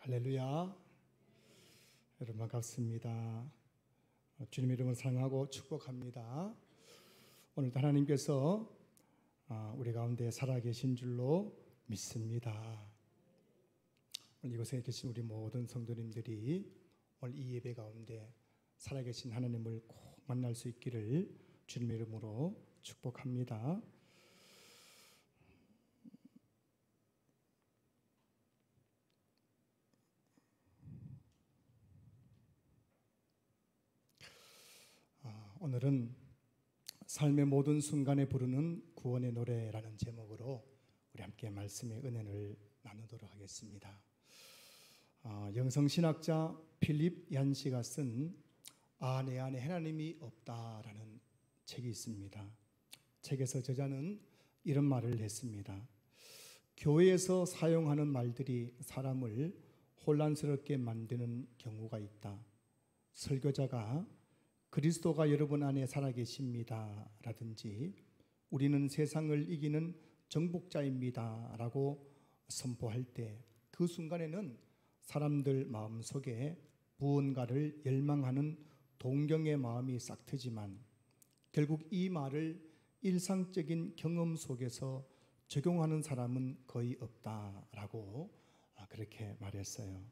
할렐루야. 여러분 반갑습니다. 주님 이름을 사랑하고 축복합니다. 오늘도 하나님께서 우리 가운데 살아계신 줄로 믿습니다. 오늘 이곳에 계신 우리 모든 성도님들이 오늘 이 예배 가운데 살아계신 하나님을 꼭 만날 수 있기를 주님의 이름으로 축복합니다. 오늘은 삶의 모든 순간에 부르는 구원의 노래라는 제목으로 우리 함께 말씀의 은혜를 나누도록 하겠습니다. 영성신학자 필립 얀시가 쓴 내 안에 하나님이 없다라는 책이 있습니다. 책에서 저자는 이런 말을 했습니다. 교회에서 사용하는 말들이 사람을 혼란스럽게 만드는 경우가 있다. 설교자가 그리스도가 여러분 안에 살아계십니다 라든지 우리는 세상을 이기는 정복자입니다 라고 선포할 때 그 순간에는 사람들 마음속에 무언가를 열망하는 동경의 마음이 싹트지만 결국 이 말을 일상적인 경험 속에서 적용하는 사람은 거의 없다라고 그렇게 말했어요.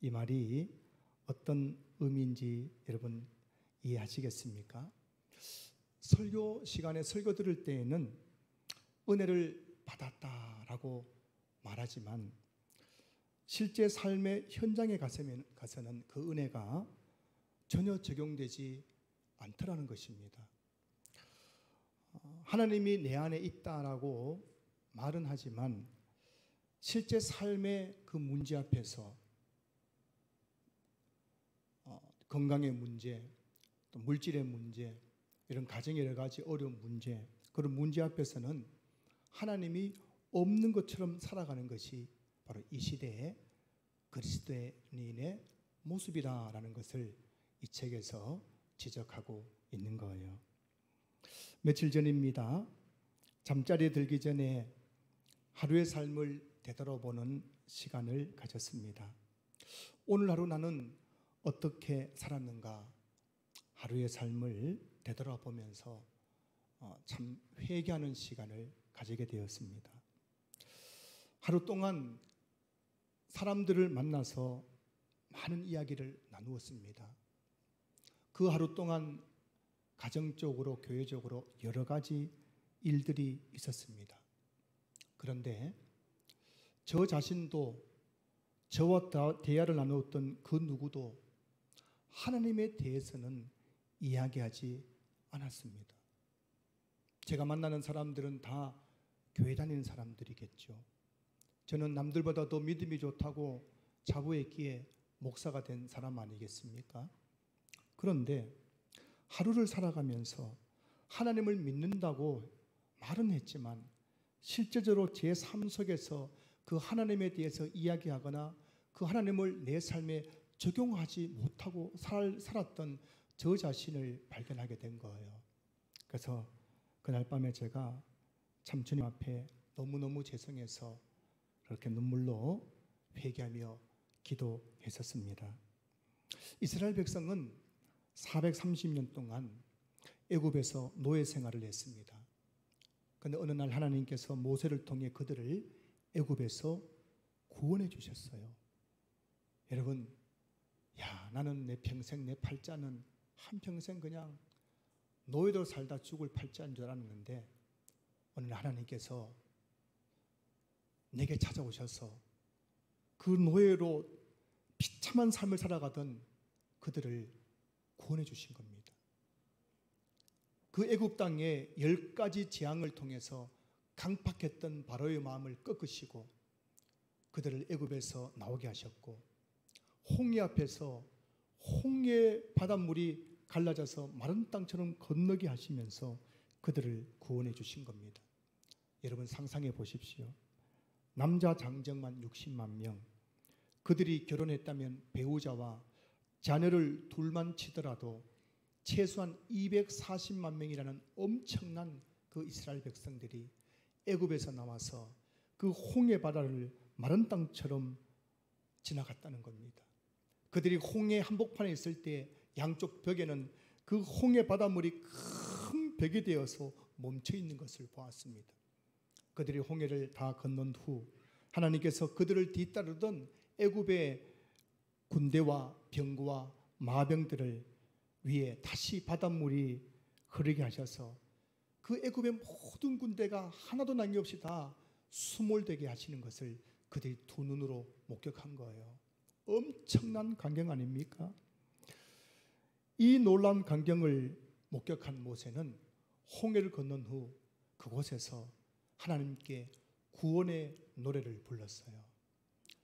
이 말이 어떤 의미인지 여러분 이해하시겠습니까? 설교 시간에 설교 들을 때에는 은혜를 받았다라고 말하지만 실제 삶의 현장에 가서는 그 은혜가 전혀 적용되지 않더라는 것입니다. 하나님이 내 안에 있다라고 말은 하지만 실제 삶의 그 문제 앞에서 건강의 문제, 또 물질의 문제, 이런 가정의 여러 가지 어려운 문제, 그런 문제 앞에서는 하나님이 없는 것처럼 살아가는 것이 바로 이 시대의 그리스도인의 모습이다라는 것을 이 책에서 지적하고 있는 거예요. 며칠 전입니다. 잠자리에 들기 전에 하루의 삶을 되돌아보는 시간을 가졌습니다. 오늘 하루 나는 어떻게 살았는가? 하루의 삶을 되돌아보면서 참 회개하는 시간을 가지게 되었습니다. 하루 동안 사람들을 만나서 많은 이야기를 나누었습니다. 그 하루 동안 가정적으로 교회적으로 여러 가지 일들이 있었습니다. 그런데 저 자신도 저와 대화를 나누었던 그 누구도 하나님에 대해서는 이야기하지 않았습니다. 제가 만나는 사람들은 다 교회 다니는 사람들이겠죠. 저는 남들보다도 믿음이 좋다고 자부했기에 목사가 된 사람 아니겠습니까? 그런데 하루를 살아가면서 하나님을 믿는다고 말은 했지만 실제적으로 제 삶 속에서 그 하나님에 대해서 이야기하거나 그 하나님을 내 삶에 적용하지 못하고 살았던 저 자신을 발견하게 된 거예요. 그래서 그날 밤에 제가 참 주님 앞에 너무너무 죄송해서 그렇게 눈물로 회개하며 기도했었습니다. 이스라엘 백성은 430년 동안 애굽에서 노예 생활을 했습니다. 그런데 어느 날 하나님께서 모세를 통해 그들을 애굽에서 구원해 주셨어요. 여러분, 나는 내 평생 내 팔자는 한평생 그냥 노예로 살다 죽을 팔자인 줄 알았는데 어느 날 하나님께서 내게 찾아오셔서 그 노예로 비참한 삶을 살아가던 그들을 구원해 주신 겁니다. 그 애굽 땅의 10가지 재앙을 통해서 강팍했던 바로의 마음을 꺾으시고 그들을 애굽에서 나오게 하셨고 홍해 앞에서 홍해 바닷물이 갈라져서 마른 땅처럼 건너게 하시면서 그들을 구원해 주신 겁니다. 여러분 상상해 보십시오. 남자 장정만 60만 명, 그들이 결혼했다면 배우자와 자녀를 둘만 치더라도 최소한 240만 명이라는 엄청난 그 이스라엘 백성들이 애굽에서 나와서 그 홍해 바다를 마른 땅처럼 지나갔다는 겁니다. 그들이 홍해 한복판에 있을 때 양쪽 벽에는 그 홍해 바닷물이 큰 벽이 되어서 멈춰 있는 것을 보았습니다. 그들이 홍해를 다 건넌 후 하나님께서 그들을 뒤따르던 애굽의 군대와 병거와 마병들을 위에 다시 바닷물이 흐르게 하셔서 그 애굽의 모든 군대가 하나도 남김없이 다 수몰되게 하시는 것을 그들이 두 눈으로 목격한 거예요. 엄청난 광경 아닙니까? 이 놀라운 광경을 목격한 모세는 홍해를 건넌 후 그곳에서 하나님께 구원의 노래를 불렀어요.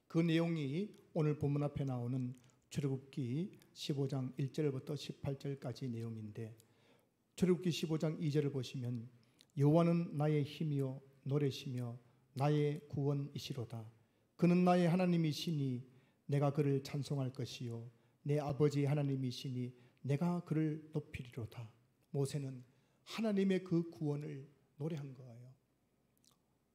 그 내용이 오늘 본문 앞에 나오는 출애굽기 15장 1절부터 18절까지 내용인데, 출애굽기 15장 2절을 보시면 여호와는 나의 힘이요 노래시며 나의 구원이시로다. 그는 나의 하나님이시니 내가 그를 찬송할 것이요 내 아버지 하나님이시니 내가 그를 높이리로다. 모세는 하나님의 그 구원을 노래한 거예요.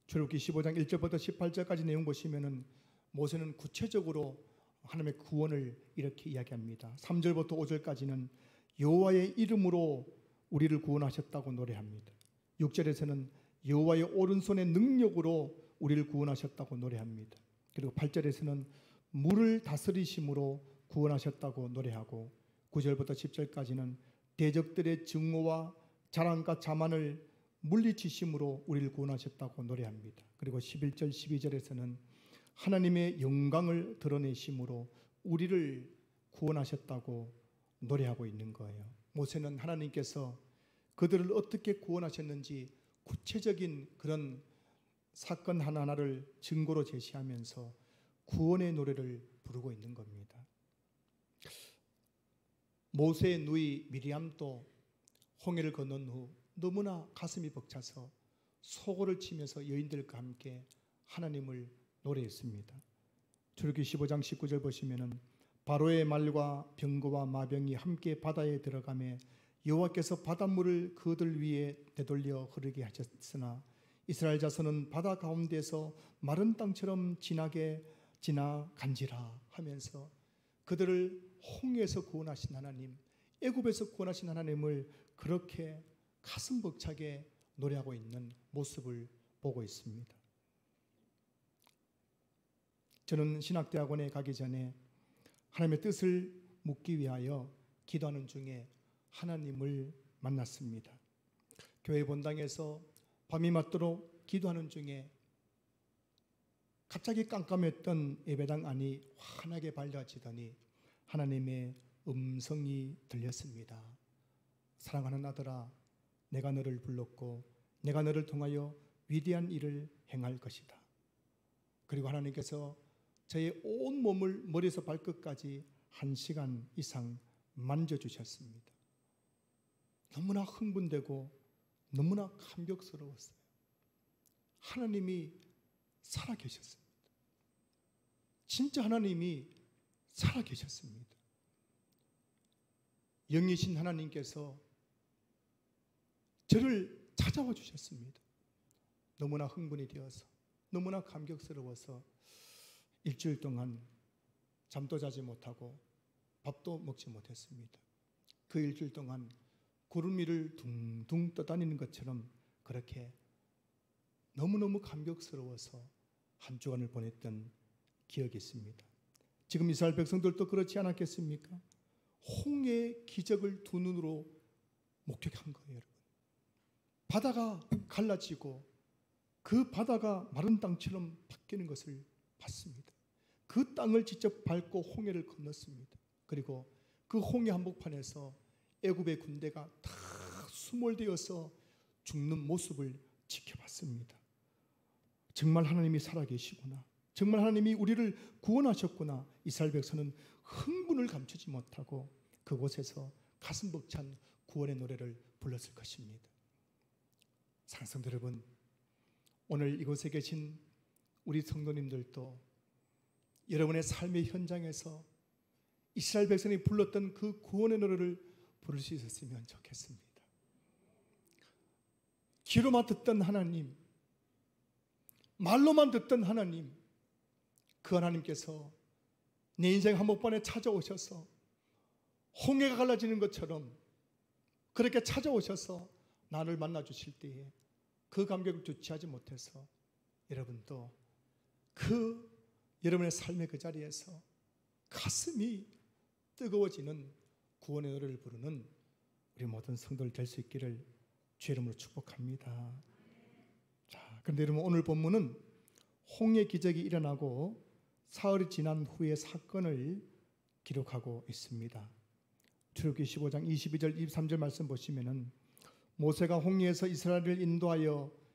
출애굽기 15장 1절부터 18절까지 내용 보시면은 모세는 구체적으로 하나님의 구원을 이렇게 이야기합니다. 3절부터 5절까지는 여호와의 이름으로 우리를 구원하셨다고 노래합니다. 6절에서는 여호와의 오른손의 능력으로 우리를 구원하셨다고 노래합니다. 그리고 8절에서는 물을 다스리심으로 구원하셨다고 노래하고, 9절부터 10절까지는 대적들의 증오와 자랑과 자만을 물리치심으로 우리를 구원하셨다고 노래합니다. 그리고 11절 12절에서는 하나님의 영광을 드러내심으로 우리를 구원하셨다고 노래하고 있는 거예요. 모세는 하나님께서 그들을 어떻게 구원하셨는지 구체적인 그런 사건 하나하나를 증거로 제시하면서 구원의 노래를 부르고 있는 겁니다. 모세의 누이 미리암도 홍해를 건넌 후 너무나 가슴이 벅차서 소고를 치면서 여인들과 함께 하나님을 노래했습니다. 출애굽기 15장 19절 보시면은 바로의 말과 병거와 마병이 함께 바다에 들어가매 여호와께서 바닷물을 그들 위에 되돌려 흐르게 하셨으나 이스라엘 자손은 바다 가운데서 마른 땅처럼 지나간지라 하면서 그들을 홍해에서 구원하신 하나님, 애굽에서 구원하신 하나님을 그렇게 가슴 벅차게 노래하고 있는 모습을 보고 있습니다. 저는 신학대학원에 가기 전에 하나님의 뜻을 묻기 위하여 기도하는 중에 하나님을 만났습니다. 교회 본당에서 밤이 맞도록 기도하는 중에 갑자기 깜깜했던 예배당 안이 환하게 밝아지더니 하나님의 음성이 들렸습니다. 사랑하는 아들아, 내가 너를 불렀고 내가 너를 통하여 위대한 일을 행할 것이다. 그리고 하나님께서 저의 온 몸을 머리에서 발끝까지 1시간 이상 만져주셨습니다. 너무나 흥분되고 너무나 감격스러웠어요. 하나님이 살아계셨습니다. 진짜 하나님이 살아계셨습니다. 영이신 하나님께서 저를 찾아와 주셨습니다. 너무나 흥분이 되어서 너무나 감격스러워서 일주일 동안 잠도 자지 못하고 밥도 먹지 못했습니다. 그 일주일 동안 구름 위를 둥둥 떠다니는 것처럼 그렇게 너무너무 감격스러워서 한 주간을 보냈던 기억이 있습니다. 지금 이스라엘 백성들도 그렇지 않았겠습니까? 홍해의 기적을 두 눈으로 목격한 거예요, 여러분. 바다가 갈라지고 그 바다가 마른 땅처럼 바뀌는 것을 봤습니다. 그 땅을 직접 밟고 홍해를 건넜습니다. 그리고 그 홍해 한복판에서 애굽의 군대가 다 수몰되어서 죽는 모습을 지켜봤습니다. 정말 하나님이 살아계시구나, 정말 하나님이 우리를 구원하셨구나. 이스라엘 백성은 흥분을 감추지 못하고 그곳에서 가슴 벅찬 구원의 노래를 불렀을 것입니다. 사랑하는 성도 여러분, 오늘 이곳에 계신 우리 성도님들도 여러분의 삶의 현장에서 이스라엘 백성이 불렀던 그 구원의 노래를 부를 수 있었으면 좋겠습니다. 귀로만 듣던 하나님, 말로만 듣던 하나님, 그 하나님께서 내 인생 한복판에 찾아오셔서 홍해가 갈라지는 것처럼 그렇게 찾아오셔서 나를 만나 주실 때에 그 감격을 주체하지 못해서 여러분도 그 여러분의 삶의 그 자리에서 가슴이 뜨거워지는 구원의 노래를 부르는 우리 모든 성도들 될 수 있기를 주의 이름으로 축복합니다. 자, 그런데 여러분, 오늘 본문은 홍해 기적이 일어나고 사흘이 지난 후의 사건을 기록하고 있습니다. 출애굽기 15장 22절 23절 말씀 보시면은 모세가 홍해에서 이스라엘을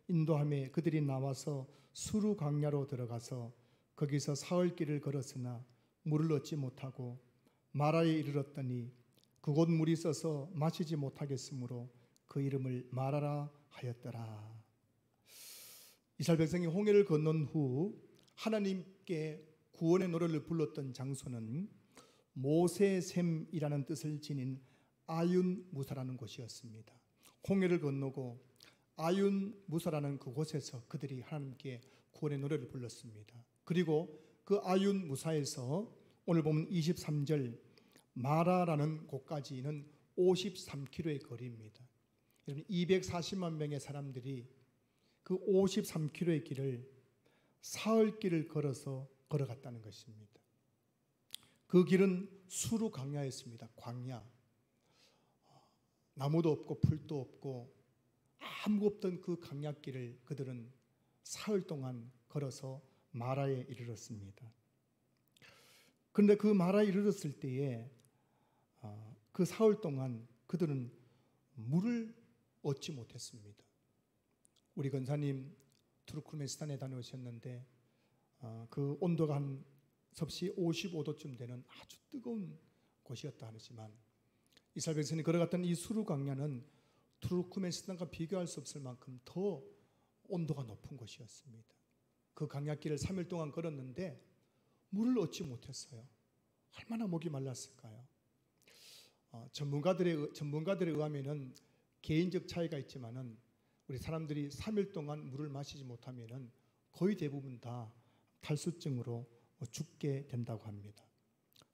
인도함에 그들이 나와서 수르 광야로 들어가서 거기서 사흘 길을 걸었으나 물을 얻지 못하고 마라에 이르렀더니 그곳 물이 써서 마시지 못하겠으므로 그 이름을 마라라 하였더라. 이스라엘 백성이 홍해를 건넌 후 하나님께 구원의 노래를 불렀던 장소는 모세샘이라는 뜻을 지닌 아윤 무사라는 곳이었습니다. 홍해를 건너고 아윤 무사라는 그곳에서 그들이 하나님께 구원의 노래를 불렀습니다. 그리고 그 아윤 무사에서 오늘 보면 23절 마라라는 곳까지는 53km의 거리입니다. 여러분, 240만 명의 사람들이 그 53km의 길을 사흘 길을 걸어갔다는 것입니다. 그 길은 수르 광야였습니다. 광야. 나무도 없고 풀도 없고 아무것도 없던 그 광야길을 그들은 사흘 동안 걸어서 마라에 이르렀습니다. 그런데 그 마라에 이르렀을 때에 그 사흘 동안 그들은 물을 얻지 못했습니다. 우리 권사님 투르크메니스탄에 다녀오셨는데 그 온도가 한 섭씨 55도쯤 되는 아주 뜨거운 곳이었다 하지만 이스라엘 백성이 걸어갔던 이 수르 광야는 투르크메니스탄과 비교할 수 없을 만큼 더 온도가 높은 곳이었습니다. 그 광야길을 3일 동안 걸었는데 물을 얻지 못했어요. 얼마나 목이 말랐을까요? 전문가들에 의하면은 개인적 차이가 있지만은 우리 사람들이 3일 동안 물을 마시지 못하면은 거의 대부분 다 탈수증으로 죽게 된다고 합니다.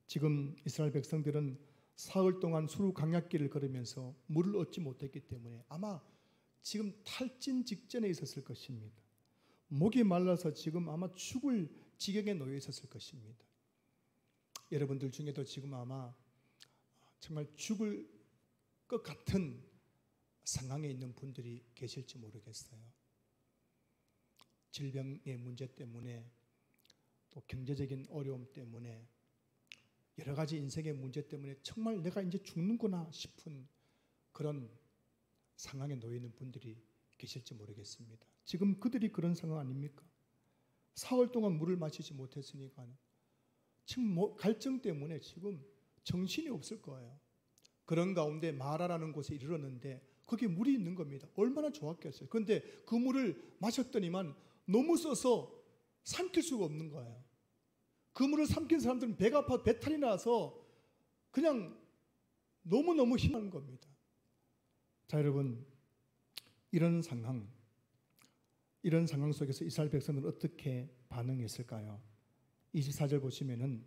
지금 이스라엘 백성들은 사흘 동안 수르 광야길을 걸으면서 물을 얻지 못했기 때문에 아마 지금 탈진 직전에 있었을 것입니다. 목이 말라서 지금 아마 죽을 지경에 놓여 있었을 것입니다. 여러분들 중에도 지금 아마 정말 죽을 것 같은 상황에 있는 분들이 계실지 모르겠어요. 질병의 문제 때문에 또 경제적인 어려움 때문에 여러 가지 인생의 문제 때문에 정말 내가 이제 죽는구나 싶은 그런 상황에 놓여 있는 분들이 계실지 모르겠습니다. 지금 그들이 그런 상황 아닙니까? 사흘 동안 물을 마시지 못했으니까 지금 갈증 때문에 지금 정신이 없을 거예요. 그런 가운데 마라라는 곳에 이르렀는데 거기에 물이 있는 겁니다. 얼마나 좋았겠어요. 그런데 그 물을 마셨더니만 너무 써서 삼킬 수가 없는 거예요. 그 물을 삼킨 사람들은 배가 아파 배탈이 나서 그냥 너무너무 힘든 겁니다. 자, 여러분, 이런 상황 속에서 이스라엘 백성들은 어떻게 반응했을까요? 24절 보시면은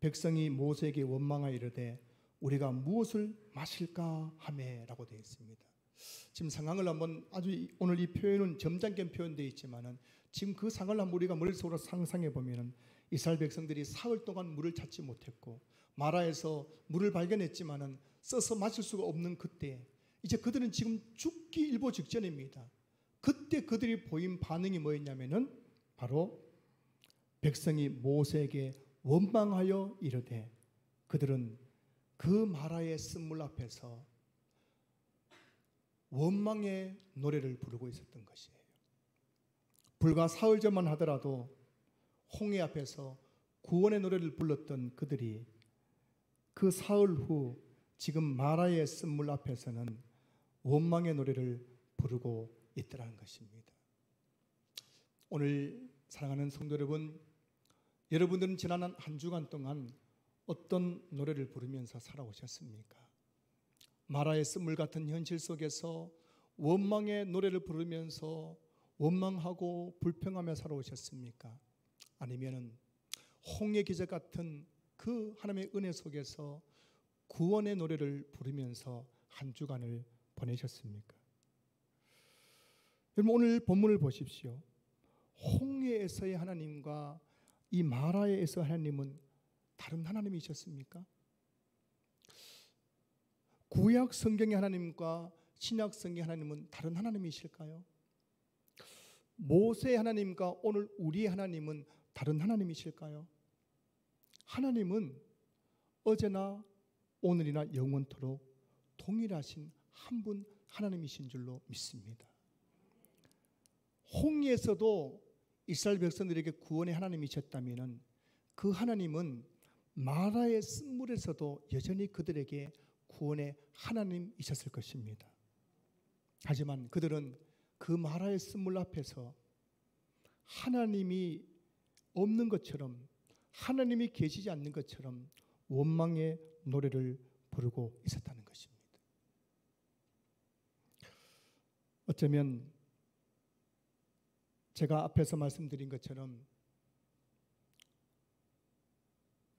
백성이 모세에게 원망하여 이르되 우리가 무엇을 마실까 하매라고 되어 있습니다. 지금 상황을 한번 오늘 이 표현은 점잖게 표현되어 있지만은 지금 그 상황을 한번 우리가 머릿속으로 상상해 보면은 이스라엘 백성들이 사흘 동안 물을 찾지 못했고 마라에서 물을 발견했지만은 써서 마실 수가 없는 그때 이제 그들은 지금 죽기 일보 직전입니다. 그때 그들이 보인 반응이 뭐였냐면은 바로 백성이 모세에게 원망하여 이르되 그들은 그 마라의 쓴물 앞에서 원망의 노래를 부르고 있었던 것이에요. 불과 사흘 전만 하더라도 홍해 앞에서 구원의 노래를 불렀던 그들이 그 사흘 후 지금 마라의 쓴물 앞에서는 원망의 노래를 부르고 있더라는 것입니다. 오늘 사랑하는 성도 여러분, 여러분들은 지난 한 주간 동안 어떤 노래를 부르면서 살아오셨습니까? 마라의 쓴물 같은 현실 속에서 원망의 노래를 부르면서 원망하고 불평하며 살아오셨습니까? 아니면은 홍해 기적 같은 그 그 하나님의 은혜 속에서 구원의 노래를 부르면서 한 주간을 보내셨습니까? 여러분, 오늘 본문을 보십시오. 홍해에서의 하나님과 이 마라에서 하나님은 다른 하나님이셨습니까? 구약 성경의 하나님과 신약 성경의 하나님은 다른 하나님이실까요? 모세의 하나님과 오늘 우리의 하나님은 다른 하나님이실까요? 하나님은 어제나 오늘이나 영원토록 동일하신 한 분 하나님이신 줄로 믿습니다. 홍해에서도 이스라엘 백성들에게 구원의 하나님이셨다면 그 하나님은 마라의 쓴물에서도 여전히 그들에게 구원의 하나님이셨을 것입니다. 하지만 그들은 그 마라의 쓴물 앞에서 하나님이 없는 것처럼, 하나님이 계시지 않는 것처럼 원망의 노래를 부르고 있었다는 것입니다. 어쩌면 제가 앞에서 말씀드린 것처럼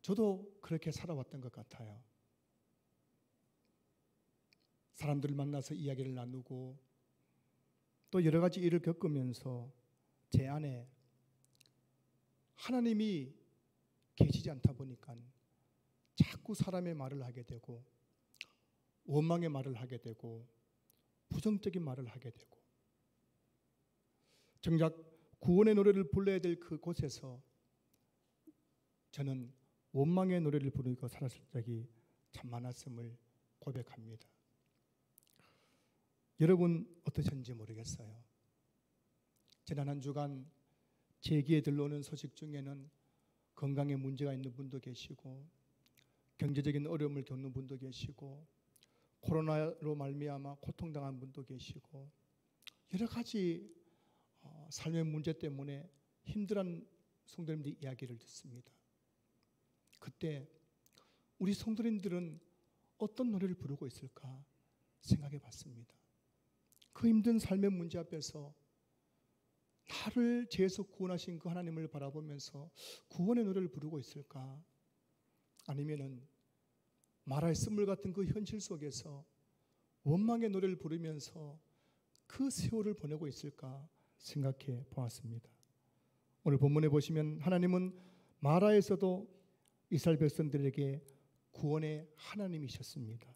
저도 그렇게 살아왔던 것 같아요. 사람들을 만나서 이야기를 나누고 또 여러 가지 일을 겪으면서 제 안에 하나님이 계시지 않다 보니까 자꾸 사람의 말을 하게 되고 원망의 말을 하게 되고 부정적인 말을 하게 되고, 정작 구원의 노래를 불러야 될 그곳에서 저는 원망의 노래를 부르고 살았을 적이 참 많았음을 고백합니다. 여러분 어떠셨는지 모르겠어요. 지난 한 주간 제 귀에 들려오는 소식 중에는 건강에 문제가 있는 분도 계시고, 경제적인 어려움을 겪는 분도 계시고, 코로나로 말미암아 고통당한 분도 계시고, 여러 가지 삶의 문제 때문에 힘들어하는 성도님들의 이야기를 듣습니다. 그때 우리 성도님들은 어떤 노래를 부르고 있을까 생각해 봤습니다. 그 힘든 삶의 문제 앞에서 나를 죄에서 구원하신 그 하나님을 바라보면서 구원의 노래를 부르고 있을까? 아니면은 마라의 쓴물 같은 그 현실 속에서 원망의 노래를 부르면서 그 세월을 보내고 있을까 생각해 보았습니다. 오늘 본문에 보시면 하나님은 마라에서도 이스라엘 백성들에게 구원의 하나님이셨습니다.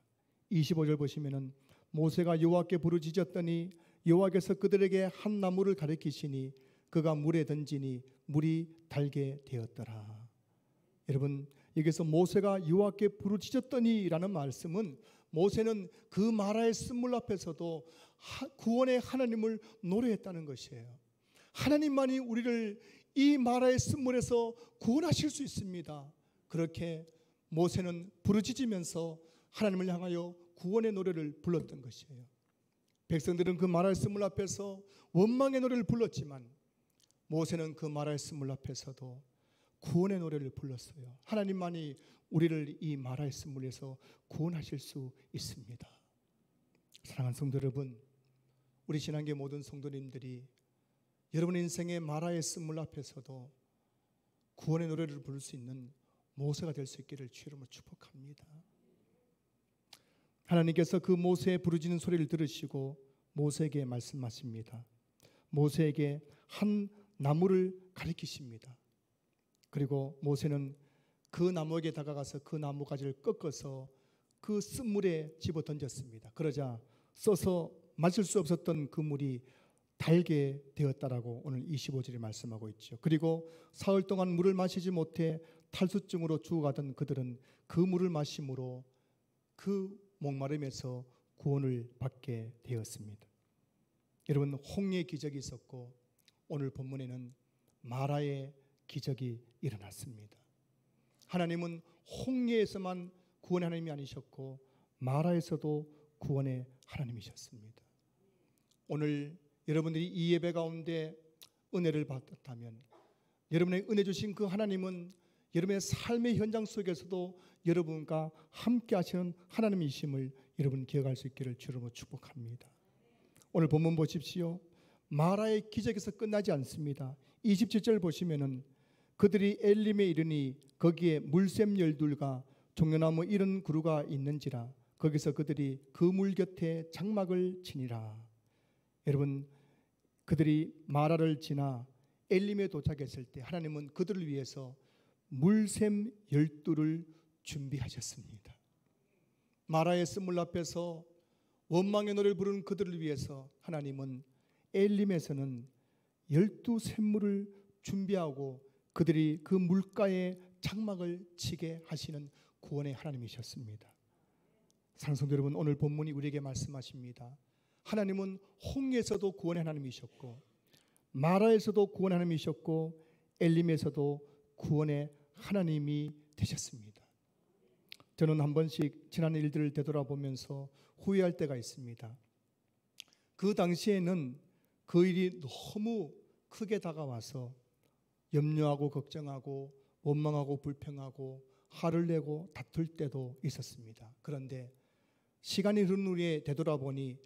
25절 보시면은 모세가 여호와께 부르짖었더니 여호와께서 그들에게 한 나무를 가리키시니 그가 물에 던지니 물이 달게 되었더라. 여러분, 여기서 모세가 여호와께 부르짖었더니라는 말씀은 모세는 그 마라의 쓴물 앞에서도 구원의 하나님을 노래했다는 것이에요. 하나님만이 우리를 이 마라의 쓴물에서 구원하실 수 있습니다. 그렇게 모세는 부르짖으면서 하나님을 향하여 구원의 노래를 불렀던 것이에요. 백성들은 그 마라의 쓴물 앞에서 원망의 노래를 불렀지만 모세는 그 마라의 쓴물 앞에서도 구원의 노래를 불렀어요. 하나님만이 우리를 이 마라의 쓴물에서 구원하실 수 있습니다. 사랑하는 성도 여러분, 우리 신앙계 모든 성도님들이 여러분의 인생의 마라의 쓴물 앞에서도 구원의 노래를 부를 수 있는 모세가 될 수 있기를 주의 이름으로 축복합니다. 하나님께서 그 모세의 부르짖는 소리를 들으시고 모세에게 말씀하십니다. 모세에게 한 나무를 가리키십니다. 그리고 모세는 그 나무에게 다가가서 그 나무 가지를 꺾어서 그 쓴물에 집어 던졌습니다. 그러자 써서 마실 수 없었던 그 물이 달게 되었다라고 오늘 25절에 말씀하고 있죠. 그리고 사흘 동안 물을 마시지 못해 탈수증으로 죽어가던 그들은 그 물을 마심으로 그 목마름에서 구원을 받게 되었습니다. 여러분, 홍해의 기적이 있었고 오늘 본문에는 마라의 기적이 일어났습니다. 하나님은 홍해에서만 구원의 하나님이 아니셨고 마라에서도 구원의 하나님이셨습니다. 오늘 여러분들이 이 예배 가운데 은혜를 받았다면 여러분의 은혜 주신 그 하나님은 여러분의 삶의 현장 속에서도 여러분과 함께 하시는 하나님이심을 여러분 기억할 수 있기를 주로 축복합니다. 오늘 본문 보십시오. 마라의 기적에서 끝나지 않습니다. 27절 보시면은 그들이 엘림에 이르니 거기에 물샘 12과 종려나무 70그루가 있는지라 거기서 그들이 그 물 곁에 장막을 치니라. 여러분, 그들이 마라를 지나 엘림에 도착했을 때 하나님은 그들을 위해서 물샘 12를 준비하셨습니다. 마라의 쓴물 앞에서 원망의 노래를 부르는 그들을 위해서 하나님은 엘림에서는 12샘물을 준비하고 그들이 그 물가에 장막을 치게 하시는 구원의 하나님이셨습니다. 사랑성도 여러분, 오늘 본문이 우리에게 말씀하십니다. 하나님은 홍해에서도 구원의 하나님이셨고 마라에서도 구원의 하나님이셨고 엘림에서도 구원의 하나님이 되셨습니다. 저는 한 번씩 지난 일들을 되돌아보면서 후회할 때가 있습니다. 그 당시에는 그 일이 너무 크게 다가와서 염려하고 걱정하고 원망하고 불평하고 화를 내고 다툴 때도 있었습니다. 그런데 시간이 흐른 후에 되돌아보니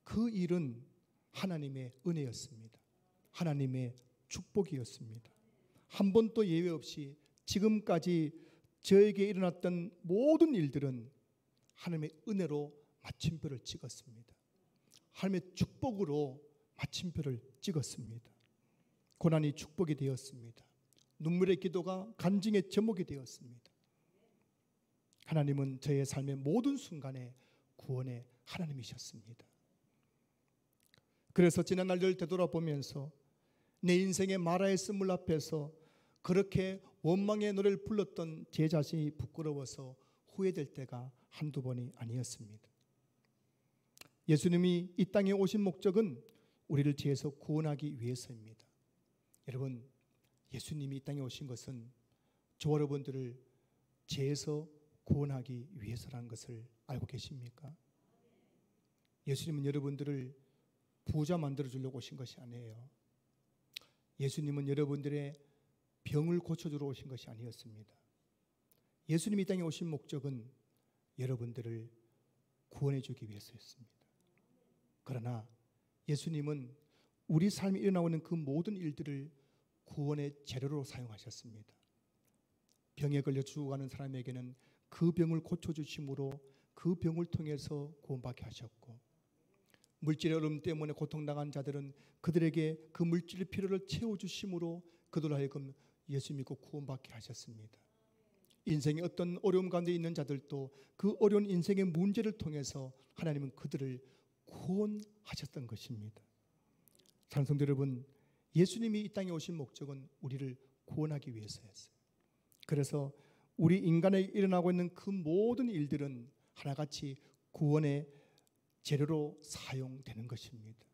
그 일은 하나님의 은혜였습니다. 하나님의 축복이었습니다. 한 번도 예외 없이 지금까지 저에게 일어났던 모든 일들은 하나님의 은혜로 마침표를 찍었습니다. 하나님의 축복으로 마침표를 찍었습니다. 고난이 축복이 되었습니다. 눈물의 기도가 간증의 제목이 되었습니다. 하나님은 저의 삶의 모든 순간에 구원의 하나님이셨습니다. 그래서 지난 날들 되돌아보면서 내 인생의 마라의 쓴물 앞에서 그렇게 원망의 노래를 불렀던 제 자신이 부끄러워서 후회될 때가 한두 번이 아니었습니다. 예수님이 이 땅에 오신 목적은 우리를 죄에서 구원하기 위해서입니다. 여러분, 예수님이 이 땅에 오신 것은 저와 여러분들을 죄에서 구원하기 위해서라는 것을 알고 계십니까? 예수님은 여러분들을 부자 만들어 주려고 오신 것이 아니에요. 예수님은 여러분들의 병을 고쳐주러 오신 것이 아니었습니다. 예수님이 이 땅에 오신 목적은 여러분들을 구원해 주기 위해서였습니다. 그러나 예수님은 우리 삶에 일어나고 있는 그 모든 일들을 구원의 재료로 사용하셨습니다. 병에 걸려 죽어가는 사람에게는 그 병을 고쳐주심으로 그 병을 통해서 구원받게 하셨고, 물질의 어려움 때문에 고통당한 자들은 그들에게 그 물질의 필요를 채워주심으로 그들로 하여금 예수 믿고 구원받게 하셨습니다. 인생의 어떤 어려움 가운데 있는 자들도 그 어려운 인생의 문제를 통해서 하나님은 그들을 구원하셨던 것입니다. 사랑하는 성도 여러분, 예수님이 이 땅에 오신 목적은 우리를 구원하기 위해서였어요. 그래서 우리 인간에게 일어나고 있는 그 모든 일들은 하나같이 구원의 재료로 사용되는 것입니다.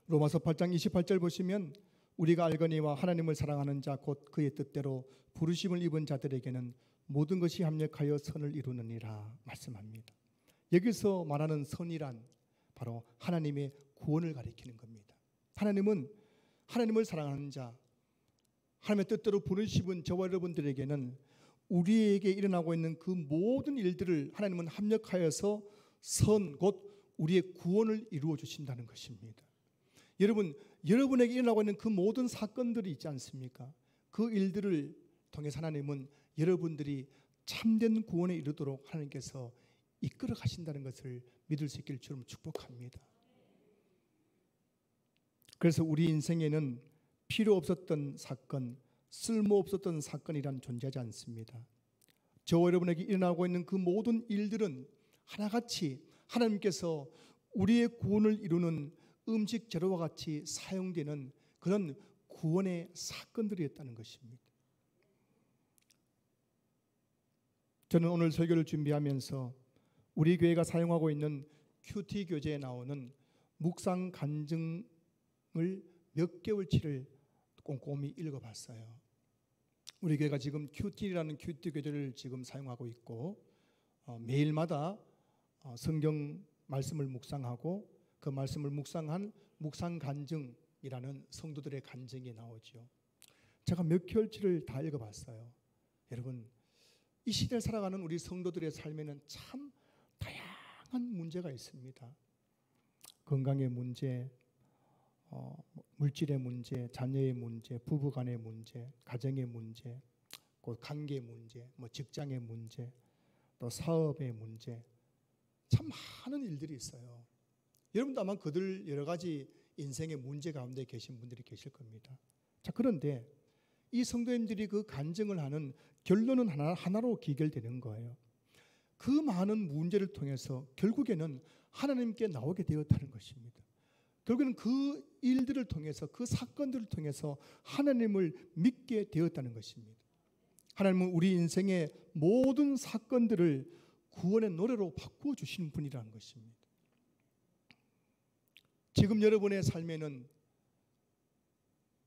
로마서 8장 28절 보시면 우리가 알거니와 하나님을 사랑하는 자 곧 그의 뜻대로 부르심을 입은 자들에게는 모든 것이 합력하여 선을 이루느니라 말씀합니다. 여기서 말하는 선이란 바로 하나님의 구원을 가리키는 겁니다. 하나님은 하나님을 사랑하는 자, 하나님의 뜻대로 부르심은 저와 여러분들에게는 우리에게 일어나고 있는 그 모든 일들을 하나님은 합력하여서 선, 곧 우리의 구원을 이루어 주신다는 것입니다. 여러분, 여러분에게 일어나고 있는 그 모든 사건들이 있지 않습니까? 그 일들을 통해서 하나님은 여러분들이 참된 구원에 이르도록 하나님께서 이끌어 가신다는 것을 믿을 수 있기를 주님 축복합니다. 그래서 우리 인생에는 필요 없었던 사건, 쓸모 없었던 사건이란 존재하지 않습니다. 저와 여러분에게 일어나고 있는 그 모든 일들은 하나같이 하나님께서 우리의 구원을 이루는 음식 재료와 같이 사용되는 그런 구원의 사건들이었다는 것입니다. 저는 오늘 설교를 준비하면서 우리 교회가 사용하고 있는 큐티 교재에 나오는 묵상 간증을 몇 개월치를 꼼꼼히 읽어봤어요. 우리 교회가 지금 큐티라는 큐티 교재를 지금 사용하고 있고 매일마다 성경 말씀을 묵상하고 그 말씀을 묵상한 묵상 간증이라는 성도들의 간증이 나오죠. 제가 몇 개월치를 다 읽어봤어요. 여러분, 이 시대를 살아가는 우리 성도들의 삶에는 참 다양한 문제가 있습니다. 건강의 문제, 물질의 문제, 자녀의 문제, 부부간의 문제, 가정의 문제, 그 관계 문제, 직장의 문제, 또 사업의 문제, 참 많은 일들이 있어요. 여러분도 아마 그들 여러 가지 인생의 문제 가운데 계신 분들이 계실 겁니다. 자, 그런데 이 성도님들이 그 간증을 하는 결론은 하나로 기결되는 거예요. 그 많은 문제를 통해서 결국에는 하나님께 나오게 되었다는 것입니다. 결국에는 그 일들을 통해서, 그 사건들을 통해서 하나님을 믿게 되었다는 것입니다. 하나님은 우리 인생의 모든 사건들을 구원의 노래로 바꾸어 주시는 분이라는 것입니다. 지금 여러분의 삶에는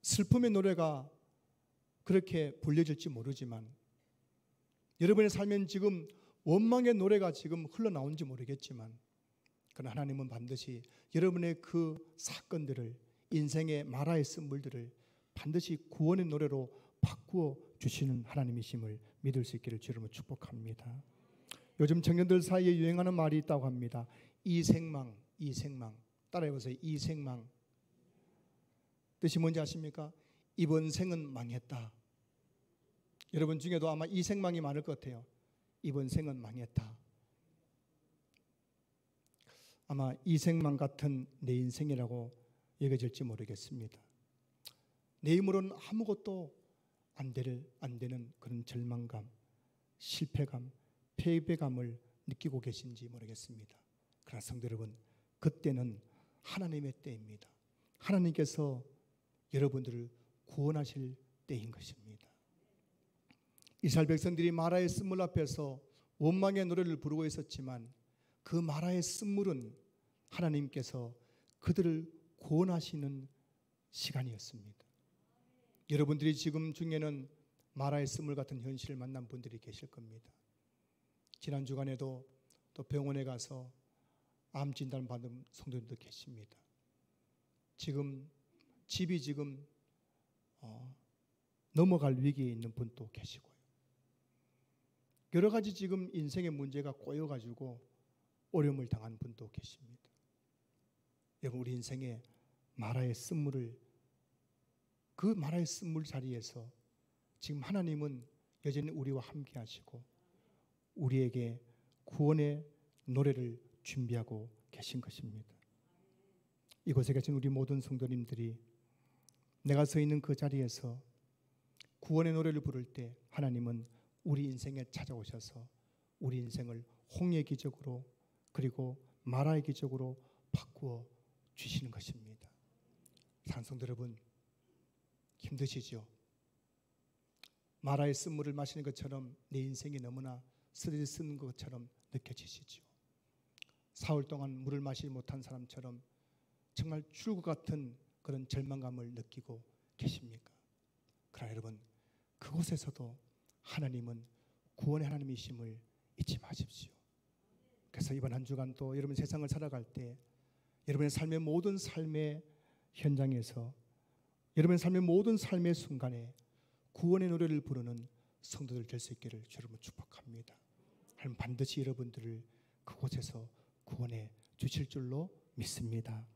슬픔의 노래가 그렇게 불려질지 모르지만, 여러분의 삶에는 지금 원망의 노래가 지금 흘러나오는지 모르겠지만, 그러나 하나님은 반드시 여러분의 그 사건들을, 인생의 마라의 쓴물들을 반드시 구원의 노래로 바꾸어 주시는 하나님이심을 믿을 수 있기를 주님으로 축복합니다. 요즘 청년들 사이에 유행하는 말이 있다고 합니다. 이생망, 이생망. 따라해보세요. 이생망. 뜻이 뭔지 아십니까? 이번 생은 망했다. 여러분 중에도 아마 이생망이 많을 것 같아요. 이번 생은 망했다. 아마 이생망 같은 내 인생이라고 여겨질지 모르겠습니다. 내 힘으로는 아무것도 안 되는 그런 절망감, 실패감, 패배감을 느끼고 계신지 모르겠습니다. 그러나 성도 여러분, 그때는 하나님의 때입니다. 하나님께서 여러분들을 구원하실 때인 것입니다. 이스라엘 백성들이 마라의 쓴물 앞에서 원망의 노래를 부르고 있었지만, 그 마라의 쓴물은 하나님께서 그들을 구원하시는 시간이었습니다. 여러분들이 지금 중에는 마라의 쓴물 같은 현실을 만난 분들이 계실 겁니다. 지난 주간에도 또 병원에 가서 암 진단 받은 성도님도 계십니다. 지금 집이 넘어갈 위기에 있는 분도 계시고요. 여러 가지 지금 인생의 문제가 꼬여가지고 어려움을 당한 분도 계십니다. 여러분, 우리 인생의 마라의 쓴물을, 그 마라의 쓴물 자리에서 지금 하나님은 여전히 우리와 함께 하시고 우리에게 구원의 노래를 준비하고 계신 것입니다. 이곳에 계신 우리 모든 성도님들이 내가 서 있는 그 자리에서 구원의 노래를 부를 때 하나님은 우리 인생에 찾아오셔서 우리 인생을 홍해의 기적으로, 그리고 마라의 기적으로 바꾸어 주시는 것입니다. 사랑하는 성도 여러분, 힘드시죠? 마라의 쓴물을 마시는 것처럼 내 인생이 너무나 스트레스 쓰는 것처럼 느껴지시죠? 사흘 동안 물을 마시지 못한 사람처럼 정말 죽을 것 같은 그런 절망감을 느끼고 계십니까? 그러나 여러분, 그곳에서도 하나님은 구원의 하나님이심을 잊지 마십시오. 그래서 이번 한 주간 또 여러분 세상을 살아갈 때 여러분의 삶의 모든 삶의 현장에서, 여러분의 삶의 모든 삶의 순간에 구원의 노래를 부르는 성도들 될 수 있기를 주님으로 축복합니다. 하나님 반드시 여러분들을 그곳에서 구원해 주실 줄로 믿습니다.